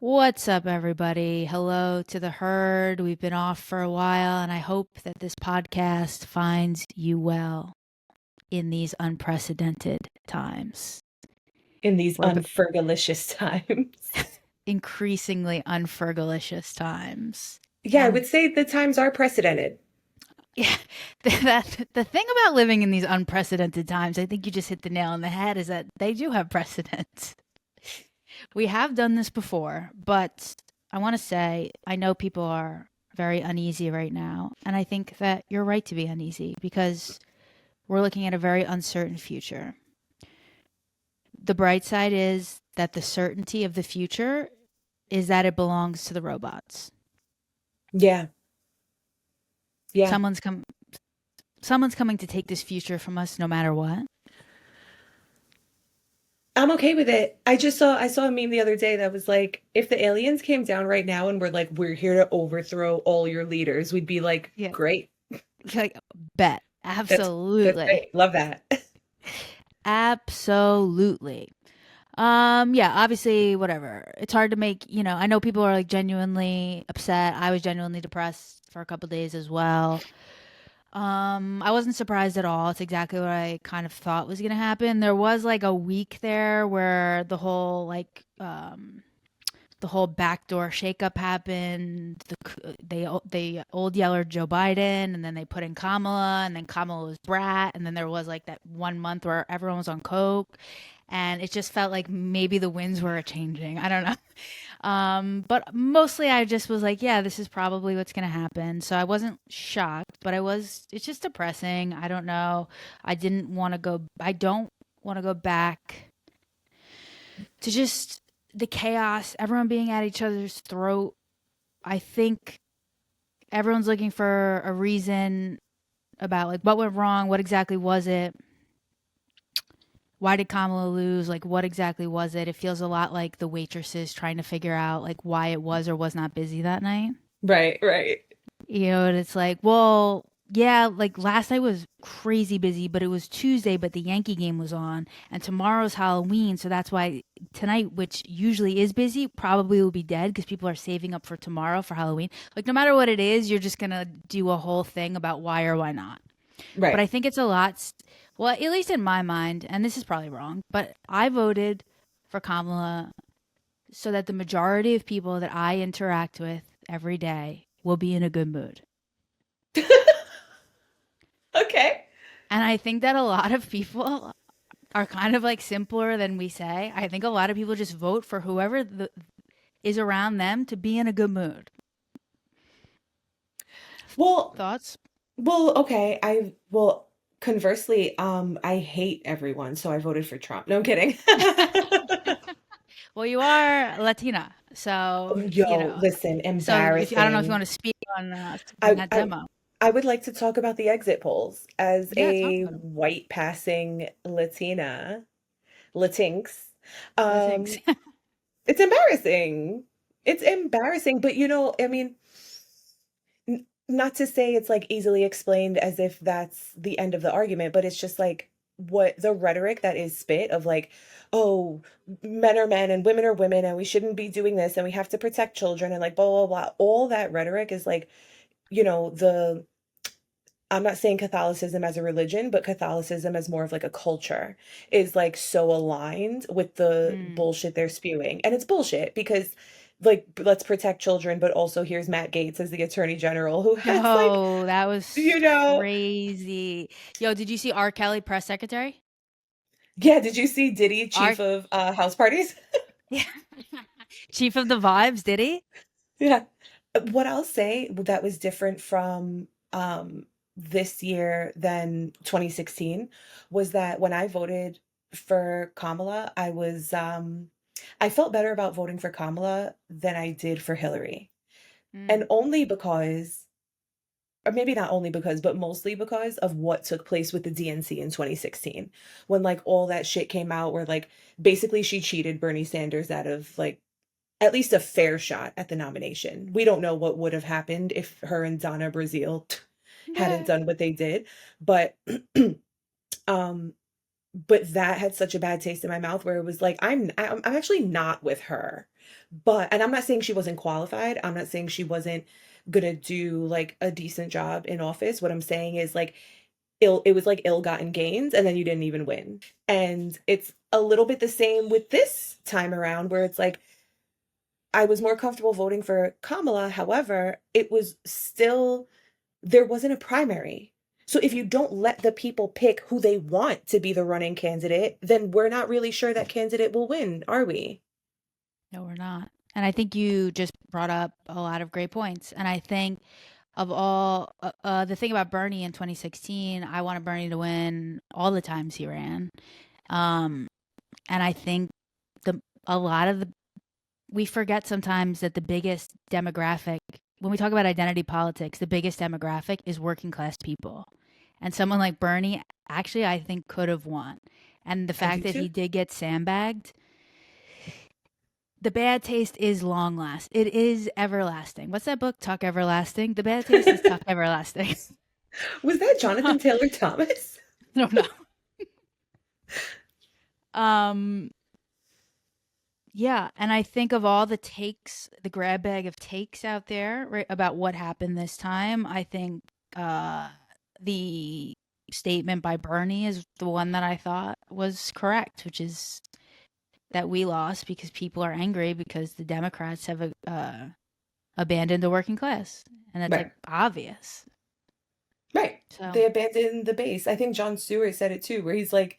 What's up, everybody? Hello to the herd. We've been off for a while, and I hope that this podcast finds you well in these unprecedented times. In these We're unfergalicious times. increasingly unfergalicious times. Yeah, I And would say the times are precedented. yeah, the thing about living in these unprecedented times, I think you just hit the nail on the head, is that they do have precedent. We have done this before, but I want to say I know people are very uneasy right now. And I think that you're right to be uneasy because we're looking at a very uncertain future. The bright side is that the certainty of the future is that it belongs to the robots. Yeah, yeah. Someone's come someone's coming to take this future from us no matter what. I'm okay with it. I saw a meme the other day that was like, if the aliens came down right now and were like, we're here to overthrow all your leaders, we'd be like, Yeah. great. Like bet. That's Absolutely. great. Love that. Absolutely. Yeah, obviously, whatever. It's hard to make, I know people are like genuinely upset. I was genuinely depressed for a couple days as well. I wasn't surprised at all. It's exactly what I kind of thought was gonna happen. There was like a week there where the whole backdoor shakeup happened. They old yeller Joe Biden, and then they put in Kamala, and then Kamala was brat, and then there was like that 1 month where everyone was on coke, and it just felt like maybe the winds were changing. I don't know. But mostly I just was like, yeah, this is probably what's gonna happen. So I wasn't shocked, but I was. It's just depressing. I don't know. I didn't want to go. I don't want to go back to just the chaos, everyone being at each other's throat. I think everyone's looking for a reason about like what went wrong, what exactly was it? Why did Kamala lose? Like what exactly was it? It feels a lot like the waitresses trying to figure out like why it was or was not busy that night. Right, right. And it's like, well, yeah, like last night was crazy busy, but it was Tuesday, but the Yankee game was on, and tomorrow's Halloween, so that's why tonight, which usually is busy, probably will be dead because people are saving up for tomorrow for Halloween. Like, no matter what it is, you're just gonna do a whole thing about why or why not. But Right. I think it's a lot, well, at least in my mind, and this is probably wrong, but I voted for Kamala so that the majority of people that I interact with every day will be in a good mood. Okay. And I think that a lot of people are kind of like simpler than we say. I think a lot of people just vote for whoever is around them to be in a good mood. Well, Thoughts? okay. Conversely, I hate everyone, so I voted for Trump. No, I'm kidding. Well, you are Latina, so Yo, listen, So if I don't know if you want embarrassing. to speak on I, that I demo. I would like to talk about the exit polls as Yeah, talk a about them. white passing Latina, Latinx. Thanks. Um, it's embarrassing. It's embarrassing, but I mean, not to say it's like easily explained as if that's the end of the argument, but it's just like what the rhetoric that is spit of like, oh, men are men and women are women and we shouldn't be doing this and we have to protect children and like blah blah blah. All that rhetoric is like, the I'm not saying Catholicism as a religion, but Catholicism as more of like a culture is like so aligned with the Mm. bullshit they're spewing. And it's bullshit because like let's protect children, but also here's Matt Gaetz as the attorney general who has like, Yo, that was you know, crazy. Yo, did you see R. Kelly press secretary? yeah, did you see Diddy, R. chief of house parties? Yeah. Chief of the vibes, did he? Yeah. What I'll say that was different from this year than 2016 was that when I voted for Kamala, I felt better about voting for Kamala than I did for Hillary. And Mm. only because, or maybe not only because, but mostly because of what took place with the DNC in 2016 when like all that shit came out where like basically she cheated Bernie Sanders out of like at least a fair shot at the nomination. We don't know what would have happened if her and Donna Brazile hadn't Yeah. done what they did, but um but that had such a bad taste in my mouth where it was like I'm actually not with her. But and I'm not saying she wasn't qualified. I'm not saying she wasn't gonna do like a decent job in office. What I'm saying is like it was like ill-gotten gains and then you didn't even win. And it's a little bit the same with this time around where it's like I was more comfortable voting for Kamala. However, it was still there wasn't a primary. So if you don't let the people pick who they want to be the running candidate, then we're not really sure that candidate will win, are we? No, we're not. And I think you just brought up a lot of great points. And I think of all the thing about Bernie in 2016, I wanted Bernie to win all the times he ran. Um, and I think the a lot of the we forget sometimes that the biggest demographic when we talk about identity politics, the biggest demographic is working class people. And someone like Bernie actually I think could have won. And the I do fact that he too. did get sandbagged, the bad taste is long last. It is everlasting. What's that book? Talk Everlasting. The bad taste is Talk Everlasting. Was that Jonathan Taylor Thomas? No, no. Um, yeah, and I think of all the takes, the grab bag of takes out there, right, about what happened this time. I think the statement by Bernie is the one that I thought was correct, which is that we lost because people are angry because the Democrats have abandoned the working class, and that's like Right. obvious. Right. So They abandoned the base. I think Jon Stewart said it too, where he's like,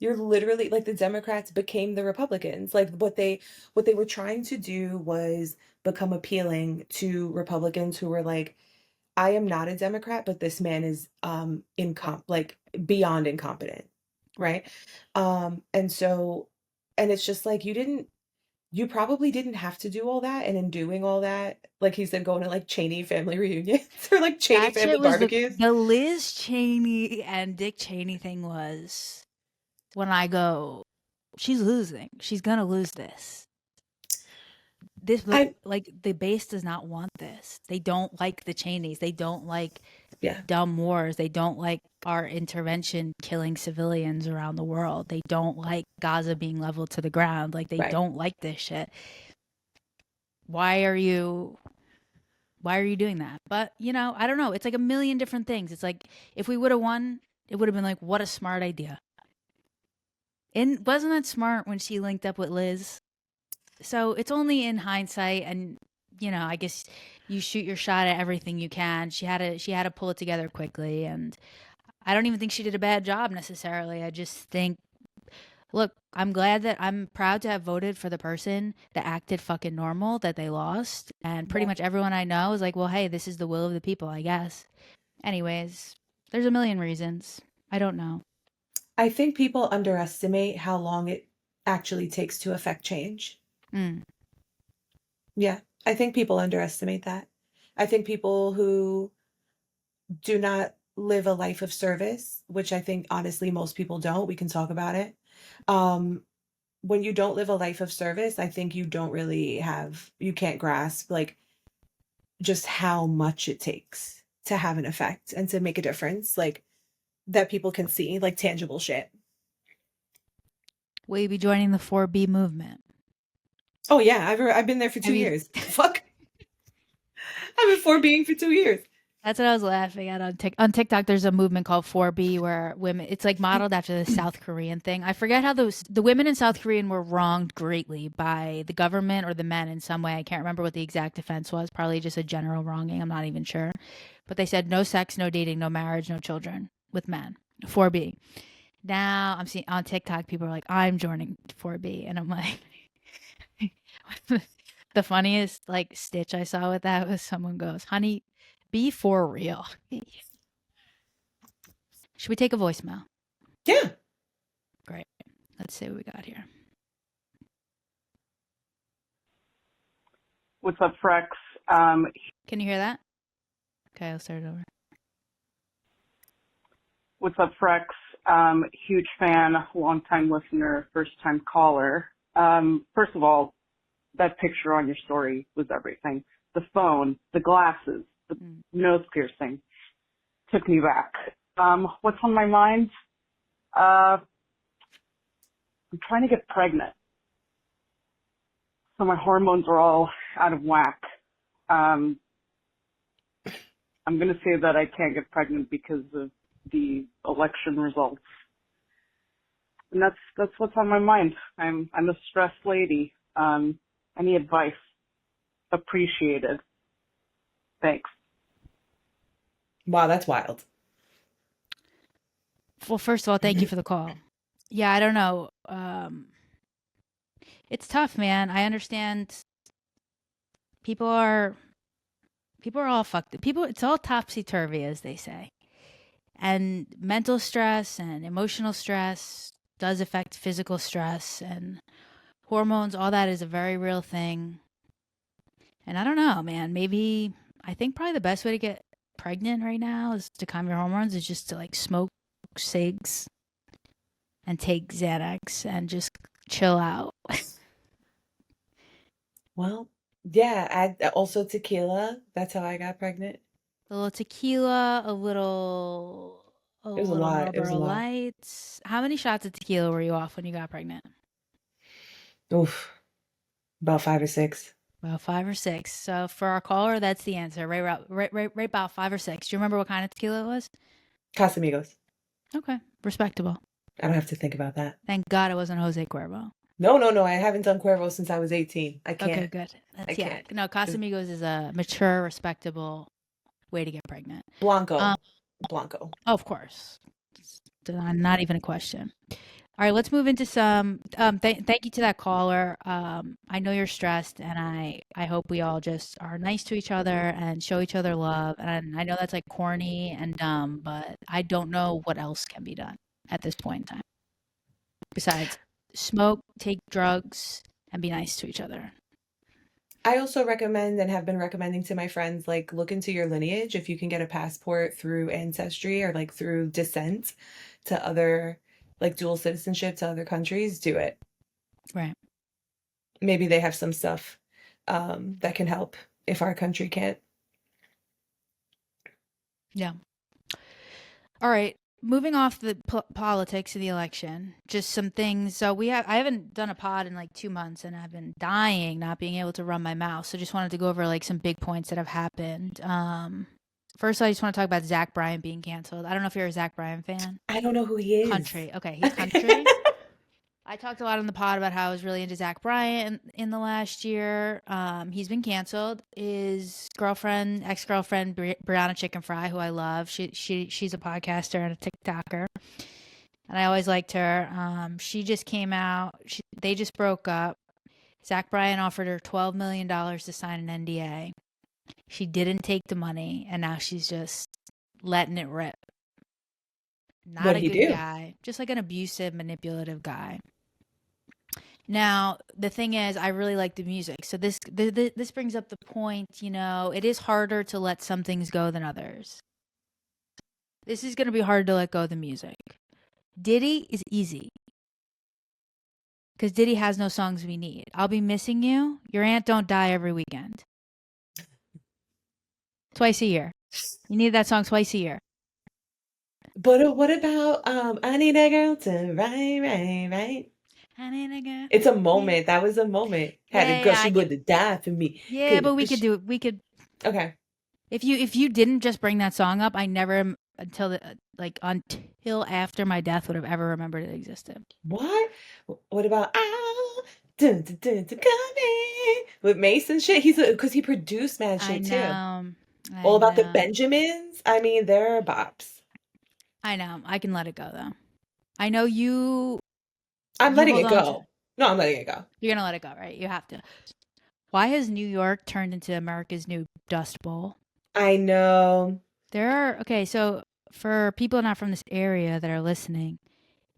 you're literally like the Democrats became the Republicans. Like what they were trying to do was become appealing to Republicans who were like, I am not a Democrat, but this man is like beyond incompetent. right. Right. And so and it's just like you probably didn't have to do all that. And in doing all that, like he said, going to like Cheney family reunions or like Cheney That family shit was barbecues. the Liz Cheney and Dick Cheney thing was when I go, she's losing. She's gonna lose this. This I like the base does not want this. They don't like the Cheneys. They don't like Yeah, dumb wars. They don't like our intervention killing civilians around the world. They don't like Gaza being leveled to the ground. Like they right. don't like this shit. Why are you why are you doing that? But, I don't know. It's like a million different things. It's like if we would have won, it would have been like what a smart idea. And wasn't it smart when she linked up with Liz? So it's only in hindsight and I guess you shoot your shot at everything you can. She had to pull it together quickly and I don't even think she did a bad job necessarily. I just think look, I'm proud to have voted for the person that acted fucking normal that they lost and pretty Yeah. much everyone I know is like, "Well, hey, this is the will of the people, I guess." Anyways, there's a million reasons. I don't know. I think people underestimate how long it actually takes to affect change. Mm. Yeah, I think people underestimate that. I think people who do not live a life of service, which I think honestly most people don't, we can talk about it. Um, when you don't live a life of service, I think you can't grasp like just how much it takes to have an effect and to make a difference, like that people can see, like tangible shit. Will you be joining the 4B movement? Oh yeah, I've been there for Have two you years. Fuck, I've been for being for 2 years. That's what I was laughing at on TikTok. There's a movement called 4B where women. It's like modeled after the South Korean thing. I forget how the women in South Korean were wronged greatly by the government or the men in some way. I can't remember what the exact offense was. Probably just a general wronging. I'm not even sure. But they said no sex, no dating, no marriage, no children with men. 4B. Now I'm seeing on TikTok people are like, I'm joining 4B, and I'm like, the funniest like stitch I saw with that was someone goes, "Honey, be for real." Should we take a voicemail? Yeah, Great. Let's see what we got here. What's up, Frex? Can you hear that? Okay, I'll start it over. What's up, Frex? Huge fan, long-time listener, first-time caller. First of all, that picture on your story was everything. The phone, the glasses, the Mm. nose piercing took me back. What's on my mind? I'm trying to get pregnant. So my hormones are all out of whack. I'm going to say that I can't get pregnant because of the election results. And that's what's on my mind. I'm a stressed lady. Any advice? Appreciated. Thanks. Wow, that's wild. Well, first of all, thank you for the call. Yeah, I don't know. It's tough, man. I understand people are all fucked. People, it's all topsy-turvy, as they say. And mental stress and emotional stress does affect physical stress, and hormones, all that is a very real thing. And I don't know, man. Maybe I think probably the best way to get pregnant right now is to calm your hormones is just to like smoke cigs and take Xanax and just chill out. Well, yeah, also tequila. That's how I got pregnant. A little tequila, a little It was a lot. It was a Marlboro lot. Lights. How many shots of tequila were you off when you got pregnant? Oof, about 5 or 6. About 5 or 6. So for our caller, that's the answer. Right about 5 or 6. Do you remember what kind of tequila it was? Casamigos. Okay, respectable. I don't have to think about that. Thank God it wasn't Jose Cuervo. No. I haven't done Cuervo since I was 18. I can't. Okay, good. I can't. No, Casamigos is a mature, respectable way to get pregnant. Blanco. Oh, of course. It's not even a question. All right, let's move into some. Thank you to that caller. I know you're stressed, and I hope we all just are nice to each other and show each other love. And I know that's like corny and dumb, but I don't know what else can be done at this point in time besides smoke, take drugs, and be nice to each other. I also recommend and have been recommending to my friends, like, look into your lineage. If you can get a passport through Ancestry or like through descent to other, like dual citizenship to other countries, do it. Right. Maybe they have some stuff that can help if our country can't. Yeah. All right. Moving off the politics of the election, just some things. So I haven't done a pod in like 2 months, and I've been dying not being able to run my mouth. So just wanted to go over like some big points that have happened. First, I just want to talk about Zach Bryan being canceled. I don't know if you're a Zach Bryan fan. I don't know who he is. Country. Okay, he's country. I talked a lot on the pod about how I was really into Zach Bryan in the last year. He's been canceled. His ex-girlfriend, Brianna Chicken Fry, who I love. She's a podcaster and a TikToker, and I always liked her. She just came out. They just broke up. Zach Bryan offered her $12 million to sign an NDA. She didn't take the money, and now she's just letting it rip. Not What'd a he good do? guy, just like an abusive, manipulative guy. Now, the thing is, I really like the music. So this brings up the point, it is harder to let some things go than others. This is going to be hard to let go of the music. Diddy is easy. Because Diddy has no songs we need. I'll Be Missing You. Your aunt don't die every weekend. Twice a year. You need that song twice a year. But what about I need a girl to right? It's a moment. That was a moment. Had a girl, she would die for me. Yeah, but we could do it. We could. Okay. If you didn't just bring that song up, I never until after my death would have ever remembered it existed. What? What about coming with Mason shit? He's because he produced mad shit too. All about the Benjamins. I mean, they're bops. I know. I can let it go though. I know you. I'm letting it go. No, I'm letting it go. You're gonna let it go, right? You have to. Why has New York turned into America's new Dust Bowl? I know. So for people not from this area that are listening,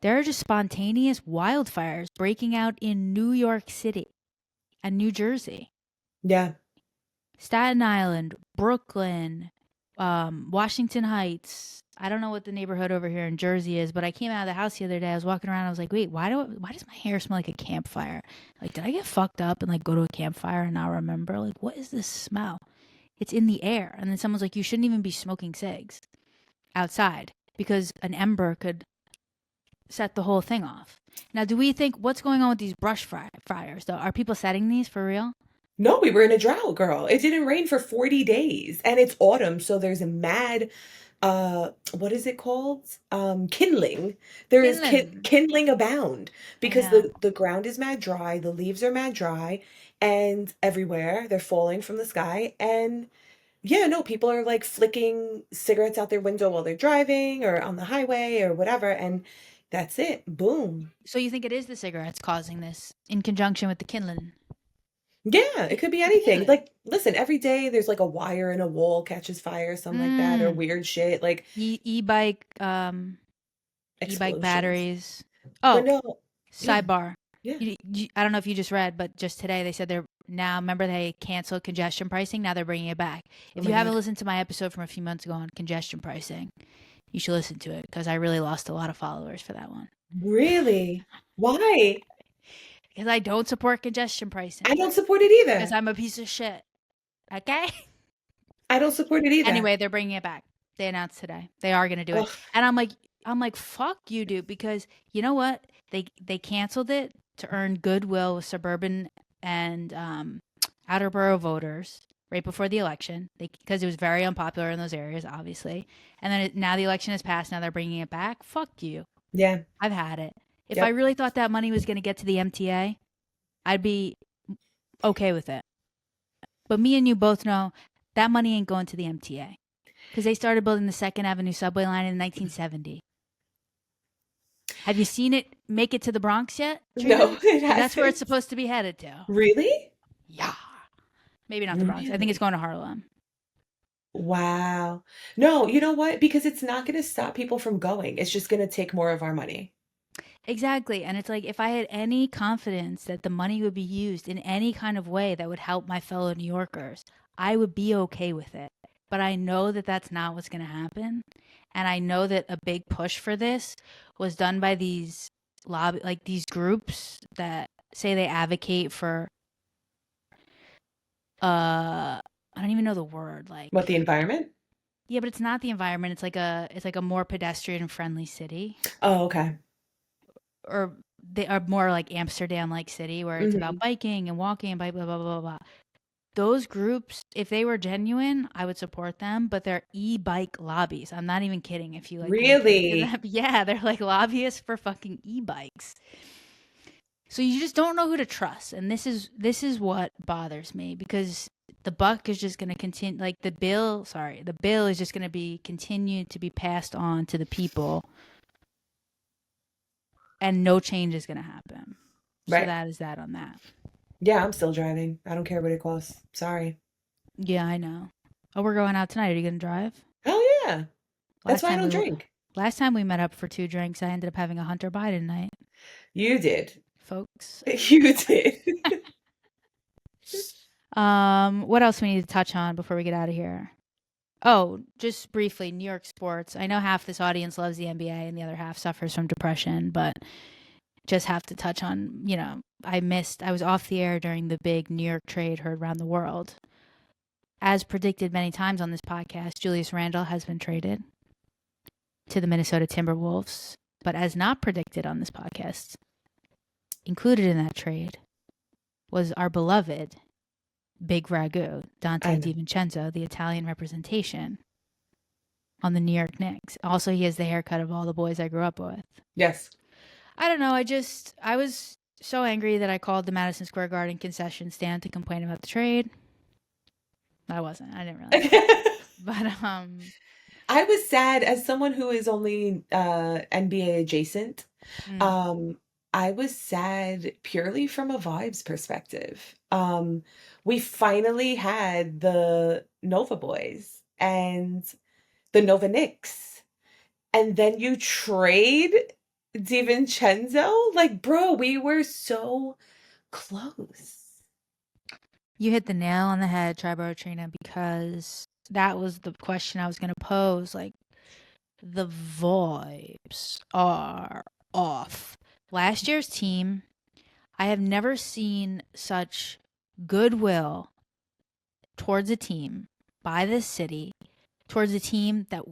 there are just spontaneous wildfires breaking out in New York City and New Jersey. Yeah. Staten Island, Brooklyn, Washington Heights. I don't know what the neighborhood over here in Jersey is, but I came out of the house the other day. I was walking around. I was like, wait, why does my hair smell like a campfire? Like, did I get fucked up and like go to a campfire and not remember? Like, what is this smell? It's in the air. And then someone's like, you shouldn't even be smoking cigs outside because an ember could set the whole thing off. Now, do we think what's going on with these brush fires though? Are people setting these for real? No, we were in a drought, girl. It didn't rain for 40 days and it's autumn, so there's a mad what is it called? Kindling. There is Finland. kindling abound I because know. the ground is mad dry, the leaves are mad dry, and everywhere they're falling from the sky. And yeah, no, people are like flicking cigarettes out their window while they're driving or on the highway or whatever, and that's it. Boom. So you think it is the cigarettes causing this in conjunction with the kindling? Yeah, it could be The anything. kindling. Like, listen, every day there's like a wire in a wall catches fire, something like that, or Mm. weird shit, like E-bike e-bike explosions. batteries. But Oh, no, yeah, sidebar. yeah. I don't know if you just read, but just today they said they're now, remember they canceled congestion pricing. Now they're bringing it back. Oh If my you haven't God. listened to my episode from a few months ago on congestion pricing, you should listen to it because I really lost a lot of followers for that one. Really? Why? Because I don't support congestion I pricing don't support it because either. I'm a piece of shit. Okay? I don't support it either. Anyway, they're bringing it back. They announced today. They are going to do it. Ugh. And I'm like fuck you, dude, because you know what? They canceled it to earn goodwill with suburban and outer borough voters right before the election. Because it was very unpopular in those areas, obviously. And then now the election has passed. Now they're bringing it back. Fuck you. Yeah. I've had it. If I Yep. really thought that money was going to get to the MTA, I'd be okay with it. But me and you both know that money ain't going to the MTA because they started building the Second Avenue subway line in 1970. Have you seen it make it to the Bronx yet, No, Trina? it Because that's where it's hasn't. supposed to be headed to. Really? Yeah. Maybe not the Bronx. I think it's Really? going to Harlem. Wow. No, you know what? Because it's not going to stop people from going. It's just going to take more of our money. Exactly. And it's like if I had any confidence that the money would be used in any kind of way that would help my fellow New Yorkers, I would be okay with it. But I know that that's not what's going to happen. And I know that a big push for this was done by these like these groups that say they advocate for I don't even know the word What, the like environment? yeah, but it's not the environment. It's like a more pedestrian friendly city. Oh, okay. Or they are more like Amsterdam like city where it's about Hmm. biking and walking and blah blah blah blah blah. Those groups, if they were genuine, I would support them, but they're e-bike lobbies. I'm not even kidding if you like look into Really? them. Yeah, they're like lobbyists for fucking e-bikes. So you just don't know who to trust. And this is what bothers me because the buck is just going to continue like the bill is just going to be continued to be passed on to the people and no change is going to happen. So Right. that is that on that. Yeah, I'm still driving. I don't care what it costs. Sorry. Yeah, I know. Oh, we're going out tonight. Are you going to drive? Hell yeah. That's Last why I time don't we drink. last time we met up for 2 drinks, I ended up having a Hunter Biden night, You did. folks. You did. What else we need to touch on before we get out of here? Oh, just briefly, New York sports. I know half this audience loves the NBA and the other half suffers from depression, but just have to touch on, I was off the air during the big New York trade heard around the world. As predicted many times on this podcast, Julius Randle has been traded to the Minnesota Timberwolves, but as not predicted on this podcast, included in that trade was our beloved Big Ragu, I Dante know. DiVincenzo, the Italian representation on the New York Knicks. Also, he has the haircut of all the boys I grew up with. Yes. I don't know. I was so angry that I called the Madison Square Garden concession stand to complain about the trade. I wasn't. I didn't really. But I was sad as someone who is only NBA adjacent. mm, Um, I was sad purely from a vibes perspective. We finally had the Nova Boys and the Nova Knicks, and then you trade DiVincenzo? Like, bro, we were so close. you hit the nail on the head, Triboro Trina, because that was the question I was going to pose. Like, the vibes are off. Last year's team, I have never seen such goodwill towards a team by this city towards a team that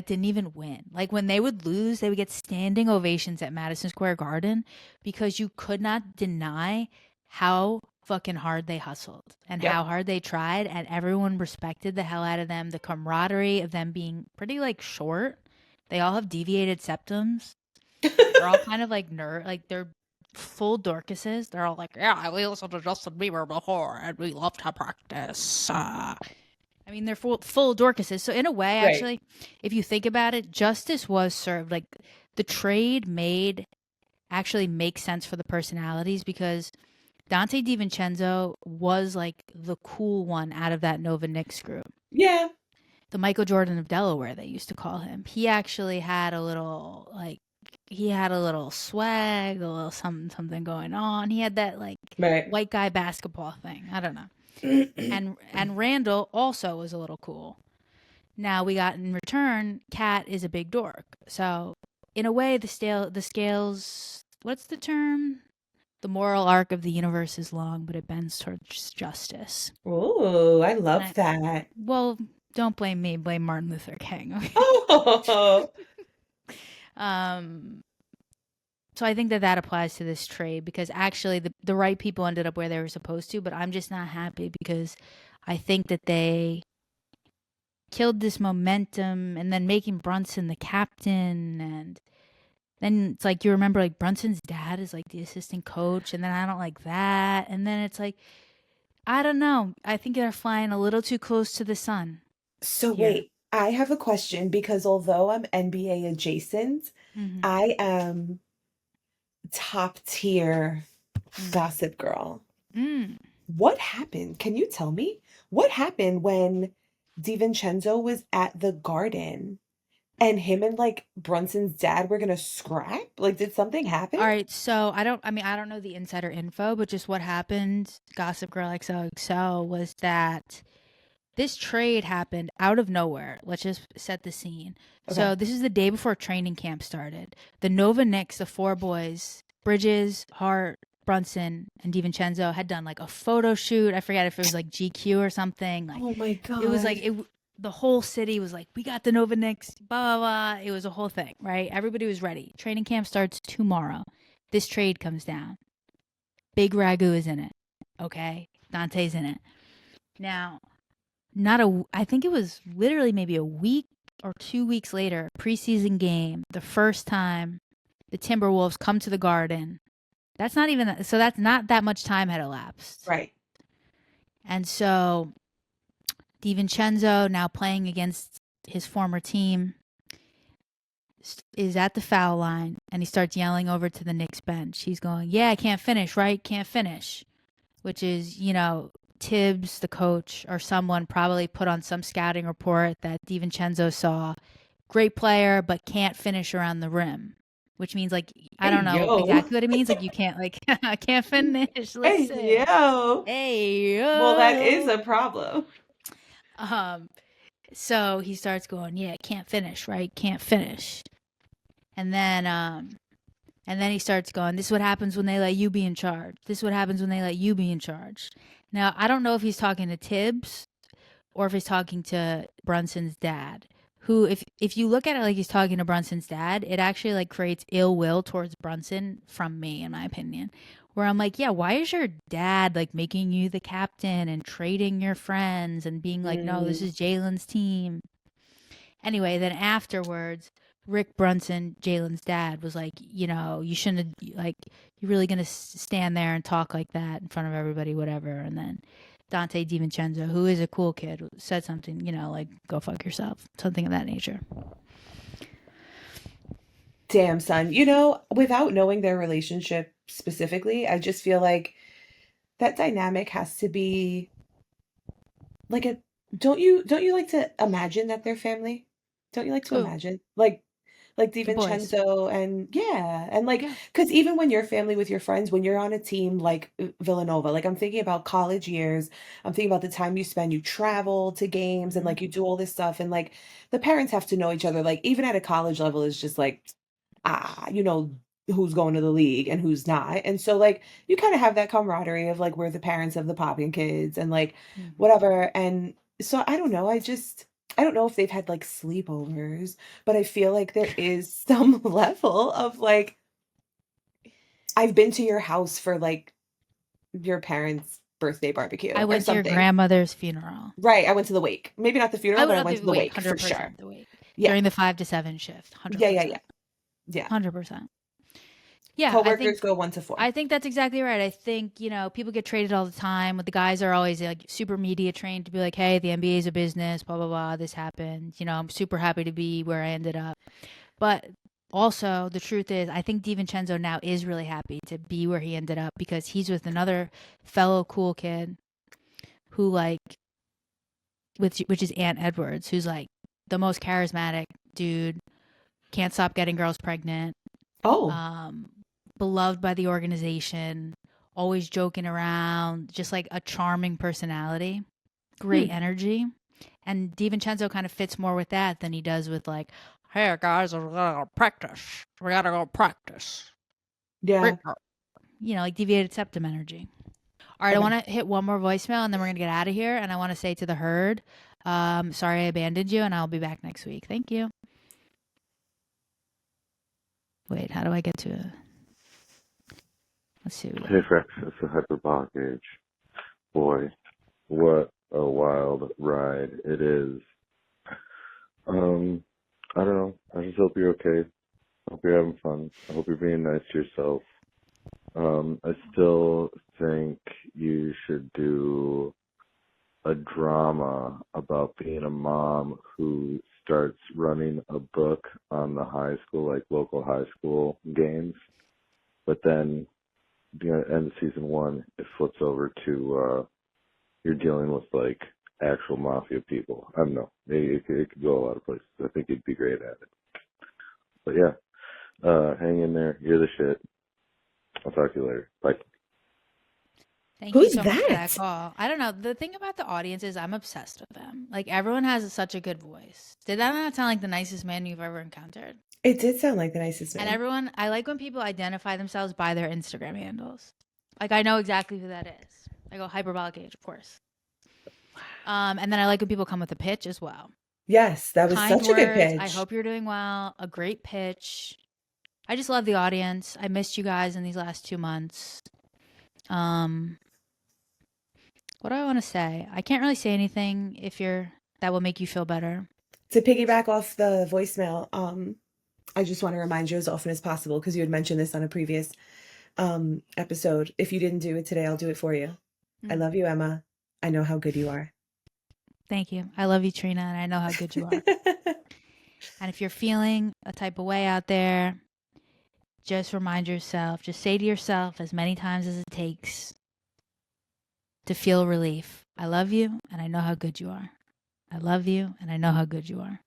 didn't even win. Like when they would lose, they would get standing ovations at Madison Square Garden because you could not deny how fucking hard they hustled and Yep. how hard they tried, and everyone respected the hell out of them. The camaraderie of them being pretty like short. They all have deviated septums. They're all kind of like like they're full Dorcases. They're all like, yeah, we listened to Justin Bieber before and we love to practice. I mean, they're full Dorcases. So in a way, Right. actually, if you think about it, justice was served. Like the trade made actually makes sense for the personalities because Dante DiVincenzo was like the cool one out of that Nova Knicks group. Yeah. The Michael Jordan of Delaware, they used to call him. He actually had a little like he had a little swag, a little something going on. He had that like Right. white guy basketball thing. I don't know. And Randall also was a little cool. Now we got in return, Cat is a big dork. So in a way, the scales. What's the term? The moral arc of the universe is long, but it bends towards justice. Ooh, I And love that. well, don't blame me. Blame Martin Luther King. Okay? Oh, Um, so I think that applies to this trade because actually the right people ended up where they were supposed to, but I'm just not happy because I think that they killed this momentum and then making Brunson the captain, and then it's like you remember like Brunson's dad is like the assistant coach, and then I don't like that, and then it's like I don't know. I think they're flying a little too close to the sun so here. wait, I have a question because although I'm NBA adjacent, Mm-hmm. I am top tier gossip girl. Mm. What happened? Can you tell me? What happened when DiVincenzo was at the Garden and him and like Brunson's dad were gonna scrap? Like, did something happen? All right, so I don't know the insider info, but just what happened, Gossip Girl XOXO, was that this trade happened out of nowhere. Let's just set the scene. Okay. So this is the day before training camp started. The Nova Knicks, the four boys, Bridges, Hart, Brunson, and DiVincenzo had done like a photo shoot. I forget if it was like GQ or something. Like Oh my it was like God. the whole city was like, we got the Nova Knicks, blah, blah, blah. It was a whole thing, right? Everybody was ready. Training camp starts tomorrow. This trade comes down. Big Ragu is in it. Okay. Dante's in it. Now, I think it was literally maybe a week or 2 weeks later, preseason game, the first time the Timberwolves come to the Garden. That's not that much time had elapsed. Right. And so DiVincenzo, now playing against his former team, is at the foul line and he starts yelling over to the Knicks bench. He's going, yeah, I can't finish, right? Can't finish. Which is, Tibbs, the coach, or someone probably put on some scouting report that DiVincenzo saw. Great player, but can't finish around the rim. Which means, like, I Hey, don't know yo. exactly what it means. Like, you can't, like, I can't finish. Hey, Listen. yo. Hey, Well, that is yo. a problem. Um, so he starts going, yeah, can't finish, right? Can't finish. And then he starts going, this is what happens when they let you be in charge. This is what happens when they let you be in charge. Now, I don't know if he's talking to Tibbs or if he's talking to Brunson's dad, who, if you look at it like he's talking to Brunson's dad, it actually like creates ill will towards Brunson from me, in my opinion. Where I'm like, yeah, why is your dad like making you the captain and trading your friends and being like, no, this Mm. is Jalen's team. Anyway, then afterwards, Rick Brunson, Jalen's dad, was like, you shouldn't have, like, you're really going to stand there and talk like that in front of everybody, whatever. And then Dante DiVincenzo, who is a cool kid, said something, like, go fuck yourself, something of that nature. Damn, son. Without knowing their relationship specifically, I just feel like that dynamic has to be like a don't you like to imagine that they're family? Don't you like to Who? imagine? Like The boys. DiVincenzo and yeah, and like Yeah. because even when you're family with your friends, when you're on a team like Villanova, like I'm thinking about college years, I'm thinking about the time you spend, you travel to games and Mm-hmm. like you do all this stuff, and like the parents have to know each other. Like even at a college level, it's just like you know who's going to the league and who's not. And so like you kind of have that camaraderie of like we're the parents of the popping kids and like Mm-hmm. whatever. And so I don't know, I just I don't know if they've had like sleepovers, but I feel like there is some level of like, I've been to your house for like your parents' birthday barbecue I or went to your something. grandmother's funeral. Right. I went to the wake. Maybe not the I funeral, would but I have went the to the wait, wake for sure. 100% the wait. Yeah. During the 5 to 7 shift, Yeah. Yeah. Yeah. 100%. Yeah. 100%. Yeah, Coworkers go 1 to 4. I think that's exactly right. I think, people get traded all the time. The guys are always like super media trained to be like, hey, the NBA is a business, blah, blah, blah. This happened. I'm super happy to be where I ended up. But also, the truth is, I think DiVincenzo now is really happy to be where he ended up because he's with another fellow cool kid who, like, which is Ant Edwards, who's like the most charismatic dude, can't stop getting girls pregnant, Oh, um, beloved by the organization, always joking around, just like a charming personality, great hmm. energy. And DiVincenzo kind of fits more with that than he does with like, hey guys, we gotta go practice. We gotta go practice. Yeah. Like deviated septum energy. All right, I Okay. want to hit one more voicemail and then we're gonna get out of here. And I want to say to the herd, sorry I abandoned you, and I'll be back next week. Thank you. Wait, how do I get to it? Let's see. Hey, Frex, it's a hyperbolic age. Boy, what a wild ride it is. I don't know. I just hope you're okay. I hope you're having fun. I hope you're being nice to yourself. I still think you should do a drama about being a mom who starts running a book on the high school, like local high school games, but then end of season 1, it flips over to you're dealing with like actual mafia people. I don't know. It could go a lot of places. I think you'd be great at it. But yeah, hang in there. You're the shit. I'll talk to you later. Bye. Thank you Who's so much for that that? call. I don't know. The thing about the audience is I'm obsessed with them. Like everyone has such a good voice. Did that not sound like the nicest man you've ever encountered? It did sound like the nicest And man. I like when people identify themselves by their Instagram handles. Like I know exactly who that is. I go hyperbolic age, of course. And then I like when people come with a pitch as well. Yes, that was Kind such a good words. I pitch. hope you're doing well. A great pitch. I just love the audience. I missed you guys in these last 2 months. What do I want to say? I can't really say anything that will make you feel better. To piggyback off the voicemail, I just want to remind you as often as possible because you had mentioned this on a previous episode. If you didn't do it today, I'll do it for you. I love you, Emma. I know how good you are. Thank you. I love you, Trina, and I know how good you are. And if you're feeling a type of way out there, just remind yourself, just say to yourself as many times as it takes to feel relief. I love you, and I know how good you are. I love you, and I know how good you are.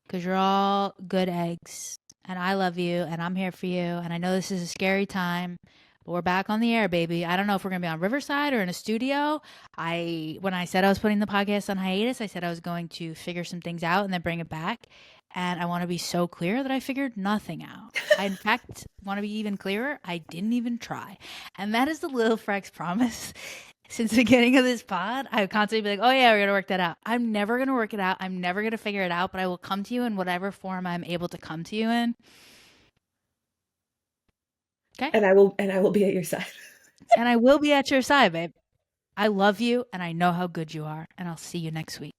Because you're all good eggs, and I love you, and I'm here for you. And I know this is a scary time, but we're back on the air, baby. I don't know if we're going to be on Riverside or in a studio. When I said I was putting the podcast on hiatus, I said I was going to figure some things out and then bring it back. And I want to be so clear that I figured nothing out. I, in fact, want to be even clearer. I didn't even try. And that is the Little Frex promise. Since the beginning of this pod, I would constantly be like, oh yeah, we're going to work that out. I'm never going to work it out. I'm never going to figure it out, but I will come to you in whatever form I'm able to come to you in. Okay? And I will be at your side. And I will be at your side, babe. I love you and I know how good you are. And I'll see you next week.